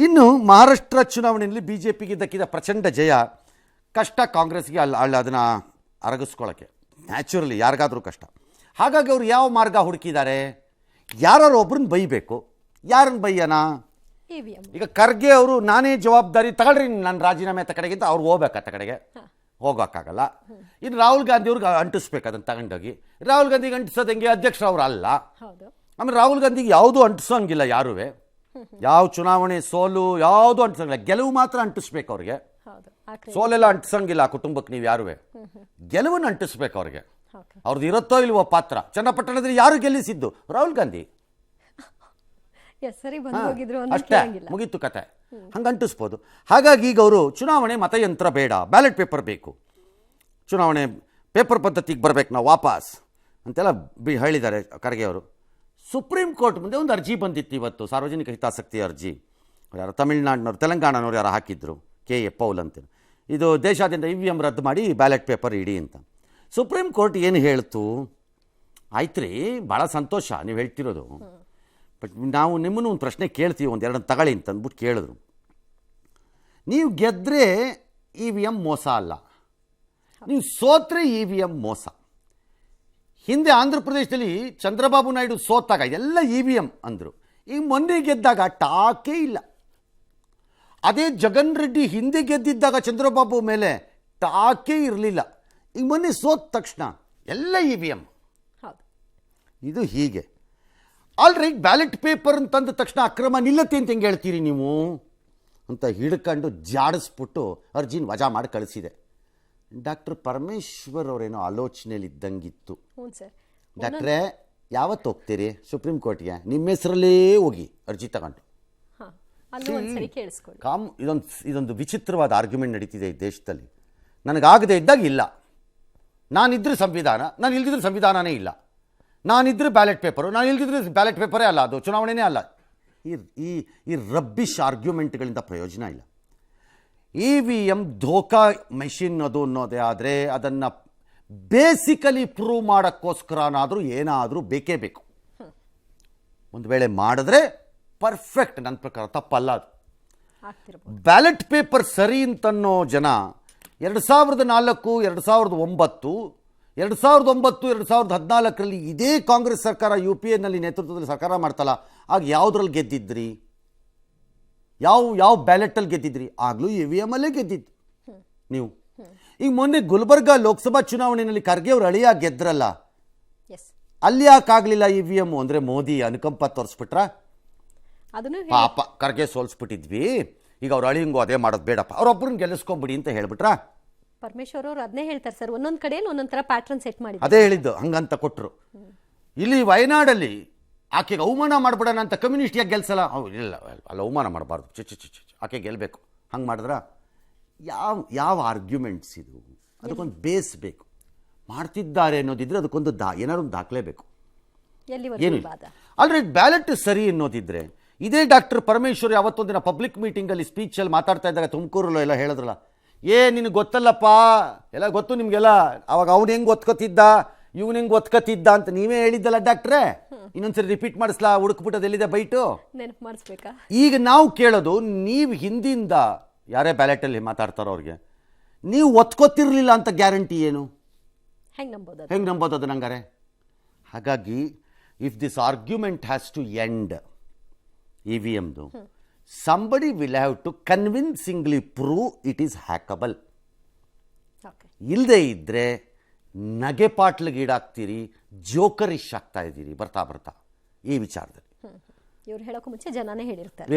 ಇನ್ನು ಮಹಾರಾಷ್ಟ್ರ ಚುನಾವಣೆಯಲ್ಲಿ ಬಿಜೆಪಿಗೆ ದಕ್ಕಿದ ಪ್ರಚಂಡ ಜಯ ಕಷ್ಟ ಕಾಂಗ್ರೆಸ್ಗೆ ಅಲ್ಲಿ ಅದನ್ನು ಅರಗಿಸ್ಕೊಳ್ಳೋಕ್ಕೆ ನ್ಯಾಚುರಲಿ ಯಾರಿಗಾದರೂ ಕಷ್ಟ. ಹಾಗಾಗಿ ಅವರು ಯಾವ ಮಾರ್ಗ ಹುಡುಕಿದ್ದಾರೆ? ಯಾರು ಒಬ್ರನ್ನ ಬೈಬೇಕು. ಯಾರನ್ನು ಬೈಯೋಣ? ಈಗ ಖರ್ಗೆ ಅವರು ನಾನೇ ಜವಾಬ್ದಾರಿ ತಗೊಳ್ರಿ, ನಾನು ರಾಜೀನಾಮೆ ಕಡೆಗಿಂತ ಅವ್ರು ಹೋಗ್ಬೇಕು, ಕಡೆಗೆ ಹೋಗೋಕ್ಕಾಗಲ್ಲ. ಇನ್ನು ರಾಹುಲ್ ಗಾಂಧಿ ಅವ್ರಿಗೆ ಅಂಟಿಸ್ಬೇಕು, ಅದನ್ನು ತಗೊಂಡೋಗಿ ರಾಹುಲ್ ಗಾಂಧಿಗೆ ಅಂಟಿಸೋದು ಹೆಂಗೆ? ಅಧ್ಯಕ್ಷರವ್ರು ಅಲ್ಲ. ಆಮೇಲೆ ರಾಹುಲ್ ಗಾಂಧಿಗೆ ಯಾವುದೂ ಅಂಟಿಸೋಂಗಿಲ್ಲ, ಯಾರೂ ಯಾವ ಚುನಾವಣೆ ಸೋಲು ಯಾವುದೂ ಅಂಟಿಸೋಂಗಿಲ್ಲ, ಗೆಲುವು ಮಾತ್ರ ಅಂಟಿಸ್ಬೇಕು ಅವ್ರಿಗೆ. ಸೋಲೆಲ್ಲ ಅಂಟಿಸೋಂಗಿಲ್ಲ ಆ ಕುಟುಂಬಕ್ಕೆ. ನೀವು ಯಾರು ಗೆಲುವನ್ನು ಅಂಟಿಸ್ಬೇಕು ಅವ್ರಿಗೆ. ಅವ್ರದ್ದು ಇರುತ್ತೋ ಇಲ್ವೋ ಪಾತ್ರ. ಚನ್ನಪಟ್ಟಣದಲ್ಲಿ ಯಾರು ಗೆಲ್ಲಿಸಿದ್ದು? ರಾಹುಲ್ ಗಾಂಧಿ. ಅಷ್ಟೇ, ಮುಗೀತು ಕತೆ. ಹಂಗೆ ಅಂಟಿಸ್ಬೋದು. ಹಾಗಾಗಿ ಈಗ ಅವರು ಚುನಾವಣೆ ಮತಯಂತ್ರ ಬೇಡ, ಬ್ಯಾಲೆಟ್ ಪೇಪರ್ ಬೇಕು, ಚುನಾವಣೆ ಪೇಪರ್ ಪದ್ಧತಿಗೆ ಬರಬೇಕು ನಾವು ವಾಪಸ್ ಅಂತೆಲ್ಲ ಹೇಳಿದ್ದಾರೆ ಖರ್ಗೆ ಅವರು. ಸುಪ್ರೀಂ ಕೋರ್ಟ್ ಮುಂದೆ ಒಂದು ಅರ್ಜಿ ಬಂದಿತ್ತು ಇವತ್ತು, ಸಾರ್ವಜನಿಕ ಹಿತಾಸಕ್ತಿ ಅರ್ಜಿ. ಯಾರು ತಮಿಳ್ನಾಡಿನವ್ರು, ತೆಲಂಗಾಣನವ್ರು ಯಾರು ಹಾಕಿದ್ರು, KA ಪೌಲ್ ಅಂತ. ಇದು ದೇಶಾದ್ಯಂತ EVM ರದ್ದು ಮಾಡಿ ಬ್ಯಾಲೆಟ್ ಪೇಪರ್ ಇಡಿ ಅಂತ. ಸುಪ್ರೀಂ ಕೋರ್ಟ್ ಏನು ಹೇಳ್ತು? ಆಯ್ತು ರೀ, ಭಾಳ ಸಂತೋಷ ನೀವು ಹೇಳ್ತಿರೋದು, ಬಟ್ ನಾವು ನಿಮ್ಮನ್ನು ಒಂದು ಪ್ರಶ್ನೆ ಕೇಳ್ತೀವಿ, ಒಂದೆರಡನ್ನು ತಗೊಳ್ಳಿ ಅಂತ ಅಂದ್ಬಿಟ್ಟು ಕೇಳಿದ್ರು. ನೀವು ಗೆದ್ದರೆ EVM ಮೋಸ ಅಲ್ಲ, ನೀವು ಸೋತ್ರೆ EVM ಮೋಸ. ಹಿಂದೆ ಆಂಧ್ರ ಪ್ರದೇಶದಲ್ಲಿ ಚಂದ್ರಬಾಬು ನಾಯ್ಡು ಸೋತಾಗ ಎಲ್ಲ EVM ಅಂದರು. ಈಗ ಮೊನ್ನೆ ಗೆದ್ದಾಗ ಟಾಕೇ ಇಲ್ಲ. ಅದೇ ಜಗನ್ ರೆಡ್ಡಿ ಹಿಂದೆ ಗೆದ್ದಿದ್ದಾಗ ಚಂದ್ರಬಾಬು ಮೇಲೆ ಟಾಕೇ ಇರಲಿಲ್ಲ. ಈಗ ಮೊನ್ನೆ ಸೋತ ತಕ್ಷಣ ಎಲ್ಲ EVM. ಇದು ಹೀಗೆ. ಆಲ್ರೈಟ್, ಬ್ಯಾಲೆಟ್ ಪೇಪರ್ ಅಂತಂದ ತಕ್ಷಣ ಅಕ್ರಮ ನಿಲ್ಲತ್ತೆ ಅಂತ ಹೆಂಗೆ ಹೇಳ್ತೀರಿ ನೀವು ಅಂತ ಹಿಡ್ಕೊಂಡು ಜಾಡಿಸ್ಬಿಟ್ಟು ಅರ್ಜಿನ ವಜಾ ಮಾಡಿ ಕಳಿಸಿದೆ. ಡಾಕ್ಟರ್ ಪರಮೇಶ್ವರ್ ಅವರೇನೋ ಆಲೋಚನೆಯಲ್ಲಿ ಇದ್ದಂಗಿತ್ತು. ಡಾಕ್ಟ್ರೇ, ಯಾವತ್ತು ಹೋಗ್ತೀರಿ ಸುಪ್ರೀಂ ಕೋರ್ಟ್ಗೆ? ನಿಮ್ಮ ಹೆಸರಲ್ಲೇ ಹೋಗಿ ಅರ್ಜಿ ತಗೊಂಡು. ಇದೊಂದು ವಿಚಿತ್ರವಾದ ಆರ್ಗ್ಯುಮೆಂಟ್ ನಡೀತಿದೆ ಈ ದೇಶದಲ್ಲಿ. ನನಗಾಗದೇ ಇದ್ದಾಗ ಇಲ್ಲ, ನಾನಿದ್ರೆ ಸಂವಿಧಾನ, ನಾನು ಇಲ್ದಿದ್ರೆ ಸಂವಿಧಾನನೇ ಇಲ್ಲ, ನಾನಿದ್ರೆ ಬ್ಯಾಲೆಟ್ ಪೇಪರು, ನಾನು ಇಲ್ದಿದ್ರೆ ಬ್ಯಾಲೆಟ್ ಪೇಪರೇ ಅಲ್ಲ, ಅದು ಚುನಾವಣೆನೇ ಅಲ್ಲ. ಈ ರಬ್ಬಿಶ್ ಆರ್ಗ್ಯುಮೆಂಟ್ಗಳಿಂದ ಪ್ರಯೋಜನ ಇಲ್ಲ. EVM ಧೋಕಾ ಮೆಷಿನ್ ಅದು ಅನ್ನೋದೇ ಆದರೆ ಅದನ್ನು ಬೇಸಿಕಲಿ ಪ್ರೂವ್ ಮಾಡೋಕ್ಕೋಸ್ಕರನಾದರೂ ಏನಾದರೂ ಬೇಕೇ ಬೇಕು. ಒಂದು ವೇಳೆ ಮಾಡಿದ್ರೆ ಪರ್ಫೆಕ್ಟ್, ನನ್ನ ಪ್ರಕಾರ ತಪ್ಪಲ್ಲ ಅದು. ಬ್ಯಾಲೆಟ್ ಪೇಪರ್ ಸರಿ ಅಂತನ್ನೋ ಜನ 2004, 2009, 2014 ಇದೇ ಕಾಂಗ್ರೆಸ್ ಸರ್ಕಾರ UPA ನಲ್ಲಿ ನೇತೃತ್ವದಲ್ಲಿ ಸರ್ಕಾರ ಮಾಡ್ತಲ್ಲ, ಆಗ ಯಾವುದ್ರಲ್ಲಿ ಗೆದ್ದಿದ್ರಿ? ಯಾವ ಬ್ಯಾಲೆಟಲ್ಲಿ ಗೆದ್ದಿದ್ರಿ? ಆಗಲೂ EVM ಅಲ್ಲೇ ಗೆದ್ದಿದ್ದು ನೀವು. ಈಗ ಮೊನ್ನೆ ಗುಲ್ಬರ್ಗಾ ಲೋಕಸಭಾ ಚುನಾವಣೆಯಲ್ಲಿ ಖರ್ಗೆ ಅವರು ಅಳಿಯ ಗೆದ್ರಲ್ಲ, ಅಲ್ಲಿ ಯಾಕಾಗಲಿಲ್ಲ EVM? ಅಂದರೆ ಮೋದಿ ಅನುಕಂಪ ತೋರಿಸ್ಬಿಟ್ರ? ಪಾಪ ಖರ್ಗೆ ಸೋಲ್ಸ್ಬಿಟ್ಟಿದ್ವಿ, ಈಗ ಅವ್ರು ಅಳಿಯಂಗೂ ಅದೇ ಮಾಡೋದು ಬೇಡಪ್ಪ, ಅವ್ರೊಬ್ಬರನ್ನ ಗೆಲ್ಲಿಸ್ಕೊಂಬಿಡಿ ಅಂತ ಹೇಳ್ಬಿಟ್ರಾ? ಪರಮೇಶ್ವರ್ ಅವರು ಅದನ್ನೇ ಹೇಳ್ತಾರೆ ಸರ್, ಒಂದೊಂದು ಕಡೆಯಲ್ಲಿ ಒಂದೊಂದು ಥರ ಪ್ಯಾಟ್ರನ್ ಸೆಟ್ ಮಾಡಿ ಅದೇ ಹೇಳಿದ್ದು, ಹಂಗಂತ ಕೊಟ್ಟರು. ಇಲ್ಲಿ ವಯನಾಡಲ್ಲಿ ಆಕೆಗೆ ಅವಮಾನ ಮಾಡ್ಬಿಡೋಣ ಅಂತ ಕಮ್ಯುನಿಸ್ಟ್ ಯಾಕೆ ಗೆಲ್ಸಲ್ಲ? ಇಲ್ಲ, ಅಲ್ಲಿ ಅವಮಾನ ಮಾಡಬಾರ್ದು, ಆಕೆ ಗೆಲ್ಲಬೇಕು, ಹಂಗೆ ಮಾಡಿದ್ರ? ಯಾವ ಆರ್ಗ್ಯುಮೆಂಟ್ಸ್ ಇದು? ಅದಕ್ಕೊಂದು ಬೇಸ್ ಬೇಕು. ಮಾಡ್ತಿದ್ದಾರೆ ಅನ್ನೋದಿದ್ರೆ ಅದಕ್ಕೊಂದು ಏನಾದ್ರು ಒಂದು ದಾಖಲೆ ಬೇಕು. ಏನು ಆಲ್ರೆಡಿ ಬ್ಯಾಲೆಟ್ ಸರಿ ಅನ್ನೋದಿದ್ರೆ, ಇದೇ ಡಾಕ್ಟರ್ ಪರಮೇಶ್ವರ್ ಯಾವತ್ತೊಂದಿನ ಪಬ್ಲಿಕ್ ಮೀಟಿಂಗಲ್ಲಿ ಸ್ಪೀಚಲ್ಲಿ ಮಾತಾಡ್ತಾ ಇದ್ದಾಗ ತುಮಕೂರಲ್ಲೋ ಎಲ್ಲ ಹೇಳಿದ್ರಲ್ಲ, ನಿನಗೆ ಗೊತ್ತಲ್ಲಪ್ಪ, ಎಲ್ಲ ಗೊತ್ತು ನಿಮಗೆಲ್ಲ, ಅವಾಗ ಅವ್ನು ಹೆಂಗೆ ಒತ್ಕೊತಿದ್ದ, ಇವನು ಹೆಂಗೆ ಒತ್ಕೊತಿದ್ದ ಅಂತ ನೀವೇ ಹೇಳಿದ್ದಲ್ಲ ಡಾಕ್ಟ್ರೇ. ಇನ್ನೊಂದ್ಸರಿ ರಿಪೀಟ್ ಮಾಡಿಸ್ಲಾ? ಹುಡುಕ್ಬಿಟ್ಟದು ಎಲ್ಲಿದೆ ಬೈಟು? ನೆನಪು ಮಾಡಿಸ್ಬೇಕಾ? ಈಗ ನಾವು ಕೇಳೋದು, ನೀವು ಹಿಂದಿಂದ ಯಾರೇ ಬ್ಯಾಲೆಟಲ್ಲಿ ಮಾತಾಡ್ತಾರೋ ಅವ್ರಿಗೆ ನೀವು ಒತ್ಕೊತಿರ್ಲಿಲ್ಲ ಅಂತ ಗ್ಯಾರಂಟಿ ಏನು? ಹೆಂಗೆ ನಂಬೋದು ಅದು ನಂಗಾರೆ? ಹಾಗಾಗಿ if this argument has to end, EVMದು, somebody will have to convincingly prove it is hackable. ಇಲ್ಲದೆ ಇದ್ದರೆ ನಗೆಪಾಟ್ಲಿಗೆ ಈಡಾಗ್ತೀರಿ, ಜೋಕರಿಶ್ ಆಗ್ತಾ ಇದ್ದೀರಿ ಬರ್ತಾ ಈ ವಿಚಾರದಲ್ಲಿ. ಇವ್ರು ಹೇಳೋಕ್ಕೂ ಮುಂಚೆ ಜನನೇ ಹೇಳಿರ್ತಾರೆ.